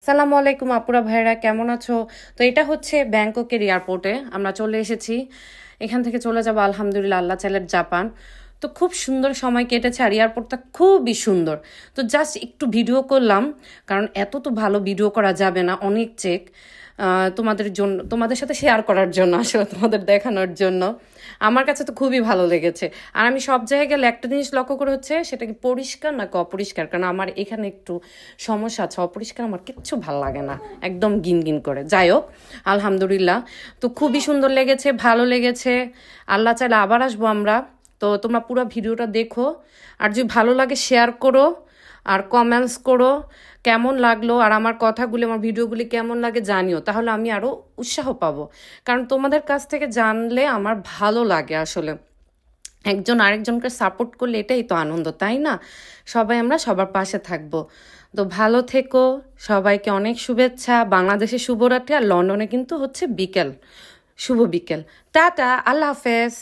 সালামু আলাইকুম আপুরা ভাইরা, কেমন আছো? তো এটা হচ্ছে ব্যাংককের এয়ারপোর্টে আমরা চলে এসেছি। এখান থেকে চলে যাবো আলহামদুলিল্লাহ আল্লাহ চাইলে জাপান। তো খুব সুন্দর সময় কেটেছে আর এয়ারপোর্টটা খুবই সুন্দর। তো জাস্ট একটু ভিডিও করলাম, কারণ এত তো ভালো ভিডিও করা যাবে না, অনেক চেক তোমাদের জন্য, তোমাদের সাথে শেয়ার করার জন্য, আসলে তোমাদের দেখানোর জন্য। আমার কাছে তো খুবই ভালো লেগেছে। আর আমি সব জায়গায় গেলে একটা জিনিস লক্ষ্য করে হচ্ছে সেটা কি পরিষ্কার নাকি অপরিষ্কার, কারণ আমার এখানে একটু সমস্যা আছে, অপরিষ্কার আমার কিচ্ছু ভাল লাগে না, একদম গিন গিন করে। যাই হোক আলহামদুলিল্লাহ, তো খুবই সুন্দর লেগেছে, ভালো লেগেছে। আল্লাহ চাইলে আবার আসবো আমরা। তো তোমরা পুরো ভিডিওটা দেখো, আর যদি ভালো লাগে শেয়ার করো আর কমেন্টস করো কেমন লাগলো, আর আমার কথাগুলি, আমার ভিডিওগুলি কেমন লাগে জানিও, তাহলে আমি আরও উৎসাহ পাবো। কারণ তোমাদের কাছ থেকে জানলে আমার ভালো লাগে আসলে। একজন আরেকজনকে সাপোর্ট করলে এটাই তো আনন্দ, তাই না? সবাই আমরা সবার পাশে থাকবো। তো ভালো থেকো, সবাইকে অনেক শুভেচ্ছা। বাংলাদেশে শুভরাত্রি, আর লন্ডনে কিন্তু হচ্ছে বিকেল, শুভ বিকেল। টাটা, আল্লাহ হাফেজ।